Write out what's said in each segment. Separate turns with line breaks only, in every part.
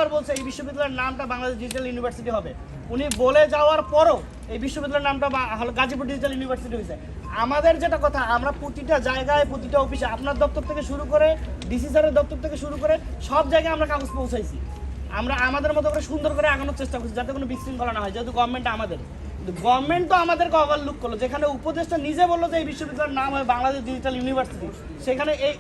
তিনবার বলছে এই বিশ্ববিদ্যালয়ের নামটা বাংলাদেশ ডিজিটাল ইউনিভার্সিটি হবে। উনি বলে যাওয়ার পরও এই বিশ্ববিদ্যালয়ের নামটা হলো গাজীপুর ডিজিটাল ইউনিভার্সিটি হয়েছে। আমাদের যেটা কথা, আমরা প্রতিটা জায়গায় প্রতিটা অফিসে আপনার দপ্তর থেকে শুরু করে ডিসি স্যারের দপ্তর থেকে শুরু করে সব জায়গায় আমরা কাগজ পৌঁছাইছি। আমরা আমাদের মতো করে সুন্দর করে আগানোর চেষ্টা করছি যাতে কোনো বিশৃঙ্খলা না হয়, যেহেতু গভর্নমেন্ট আমাদের। গভর্নমেন্ট তো আমাদেরকে ওভারলুক করলো, যেখানে উপদেষ্টা নিজে বললো যে এই বিশ্ববিদ্যালয়ের নাম হয় বাংলাদেশ ডিজিটাল ইউনিভার্সিটি, সেখানে এই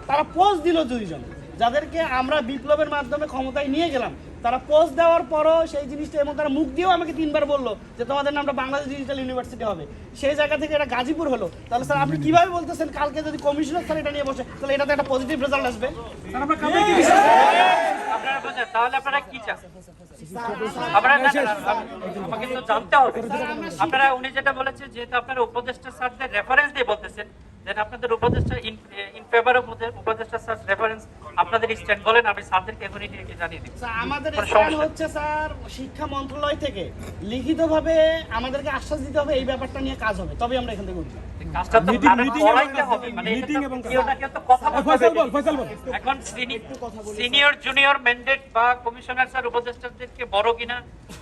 তারা পোস্ট দিল দুইজন, যাদেরকে আমরা বিপ্লবের মাধ্যমে ক্ষমতায় নিয়ে গেলাম। তারা পোস্ট দেওয়ার পরও সেই জিনিসটা, এবং তারা মুখ দিয়েও আমাকে 3বার বললো যে তোমাদের নামটা বাংলাদেশ ডিজিটাল ইউনিভার্সিটি হবে। সেই জায়গা থেকে এটা গাজীপুর হলো। তাহলে স্যার আপনি কিভাবে বলতেছেন কালকে যদি কমিশনার স্যার এটা নিয়ে বসে, তাহলে এটাতে একটা পজিটিভ রেজাল্ট আসবে?
তাহলে আপনারা কি চান? আমাকে তো জানতে হবে। আপনারা উনি যেটা বলেছেন, যেহেতু আপনারা উপদেষ্টা স্যারদের রেফারেন্স দিয়ে বলতেছেন, দেন আপনাদের উপদেষ্টা ইন ফেভার অফ উপদেষ্টা স্যার রেফারেন্স, আপনাদের স্ট্যান্ড বলেন, আমি স্যারদেরকে এখনই জানিয়ে দিই।
আমাদের স্ট্যান্ড হচ্ছে স্যার শিক্ষা মন্ত্রণালয় থেকে লিখিতভাবে আমাদেরকে আশ্বাস দিতে হবে এই ব্যাপারটা নিয়ে কাজ হবে, তবে আমরা এখান থেকে উঠি।
কাজটা তো করাইতে হবে, মানে কেউ তো কথা বলবে। এখন সিনিয়র জুনিয়র ম্যান্ডেট বা কমিশনার স্যার উপদেষ্টাদেরকে বড় কিনা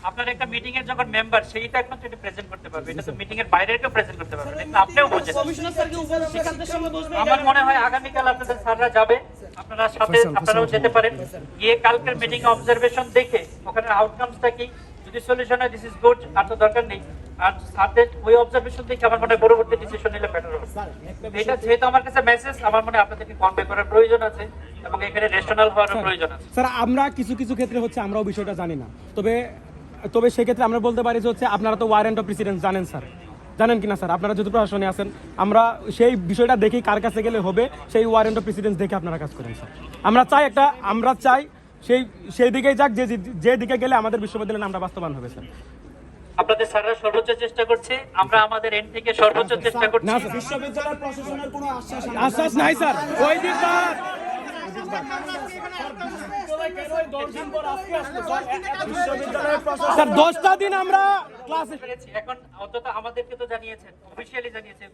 আপনার একটা মিটিং এর যখন মেম্বার, সেইটা একমাত্র এটা প্রেজেন্ট করতে পারবে, এটা তো মিটিং এর বাইরে কেউ প্রেজেন্ট করতে পারবে না। আপনিও বুঝেন,
কমিশনার স্যার কি উপদেষ্টাদের সঙ্গে বসবে?
আমার মনে হয় আগামীকাল আপনাদের স্যাররা যাবে, আপনারা সাথে আপনারাও যেতে পারেন, গিয়ে কালকের মিটিং অবজারভেশন দেখে ওখানে আউটকামসটা কি, যদি সলিউশন হয় দিস ইজ গুড, আর তো দরকার নেই। আর স্যারদের ওই অবজারভেশন দেখে আমার মনে হয় পরবর্তী ডিসিশন নিলে বেটার হবে। এটা যেহেতু আমার কাছে মেসেজ, আমার মনে হয় আপনাদেরকে কনভে করার প্রয়োজন আছে এবং এখানে রেশনাল হওয়ার প্রয়োজন আছে।
স্যার আমরা কিছু কিছু ক্ষেত্রে হচ্ছে আমরাও বিষয়টা জানি না, তবে সেক্ষেত্রে আমরা বলতে পারি যে হচ্ছে আপনারা তো ওয়ারেন্ট অফ প্রেসিডেন্স জানেন স্যার, জানেন কিনা স্যার? আপনারা যেহেতু প্রশাসনে আছেন, আমরা সেই বিষয়টা দেখেই কার কাছে গেলে হবে সেই ওয়ারেন্ট অফ প্রেসিডেন্স দেখে আপনারা কাজ করেন স্যার। আমরা চাই সেই দিকেই যাক যে দিকে গেলে আমাদের বিশ্ববিদ্যালয়ে আমরা বাস্তবায়ন হবে স্যার।
আপনাদের স্যাররা সর্বোচ্চ চেষ্টা করছে, আমরা আমাদের এন্ড থেকে সর্বোচ্চ চেষ্টা করছি।
না স্যার,
বিশ্ববিদ্যালয় প্রশাসনের কোনো
আশ্বাস নাই স্যার। ওই দিন স্যার স্যার 10টা দিন আমরা ক্লাসে
এখন অন্তত আমাদেরকে তো জানিয়েছেন, অফিশিয়ালি জানিয়েছেন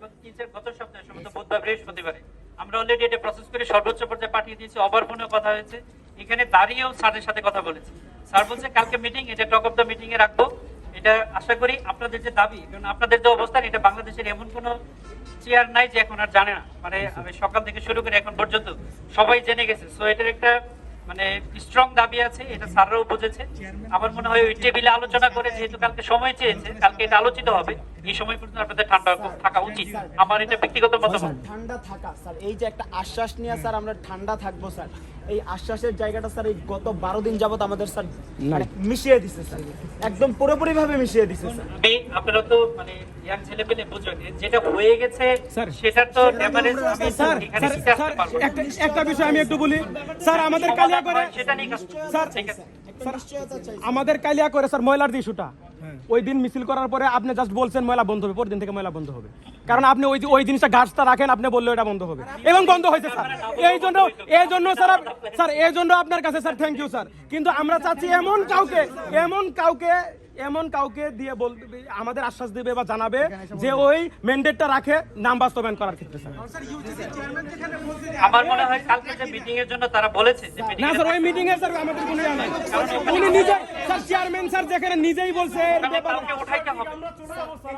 গত সপ্তাহে, সম্ভবত বুধবার বৃহস্পতিবারে আমরা অলরেডি এটা প্রসেস করে সর্বোচ্চ পর্যায়ে পাঠিয়ে দিয়েছি। ওভার ফোনেও কথা হয়েছে, এখানে দাঁড়িয়েও স্যারের সাথে কথা বলেছি। স্যার বলছে কালকে মিটিং, এটা টক অফ দ্য মিটিং এ রাখবো। এটা আশা করি আপনাদের যে দাবি, কারণ আপনাদের যে অবস্থান, এটা বাংলাদেশের এমন কোনো চেয়ার নাই যে এখন আর জানে না, মানে আমি সকাল থেকে শুরু করে এখন পর্যন্ত সবাই জেনে গেছে। সো এটার একটা মানে স্ট্রং দাবি আছে, এটা স্যাররাও বুঝেছে। আমার মনে হয় ওই টেবিলে আলোচনা করে, যেহেতু কালকে সময় চেয়েছে, কালকে এটা আলোচিত হবে। এই সময় পর্যন্ত আপনাদের ঠান্ডা থাকা উচিত, আমার এটা ব্যক্তিগত মতামত।
ঠান্ডা থাকা স্যার, এই যে একটা আশ্বাস নিয়ে স্যার আমরা ঠান্ডা থাকবো স্যার, এই আশ্বাসের জায়গাটা স্যার এই গত 12 দিন যাবত আমাদের স্যার মিশিয়ে দিছে স্যার, একদম পুরোপুরি ভাবে মিশিয়ে দিছে স্যার।
আপনারা তো মানে ইয়াং ছেলে পেলে বুঝবেন, যেটা হয়ে গেছে সেটার তো এভারেজ আমি
স্যার
এখানে শিখতে আসতে পারবো না।
একটা বিষয় আমি একটু বলি স্যার, আমাদের কালিয়া করে
সেটা নিয়ে
স্যার আমাদের কালিয়া করে স্যার ময়লার যে ইস্যুটা, ওই দিন মিছিল করার পরে আপনি জাস্ট বলছেন ময়লা বন্ধ হবে, পরের দিন থেকে ময়লা বন্ধ হবে, কারণ আপনি ওই জিনিসটা গাছটা রাখেন, আপনি বললে এটা বন্ধ হবে এবং বন্ধ হয়েছে স্যার। এই জন্য আপনার কাছে স্যার থ্যাংক ইউ স্যার। কিন্তু আমরা চাচ্ছি এমন কাউকে দিয়ে আমাদের আশ্বাস দেবে বা জানাবে যে ওই ম্যান্ডেটটা রাখে নাম বাস্তবায়ন করার ক্ষেত্রে স্যার।
আমার মনে হয় কালকে যে মিটিং এর জন্য তারা বলেছে যে মিটিং
না স্যার, ওই মিটিং এ স্যার আমাদের কোনো জানা নাই, উনি নিজে স্যার চেয়ারম্যান স্যার যেখানে নিজেই বলছে
কাউকে উঠাইতে হবে।
আমরা চূড়া অবস্থা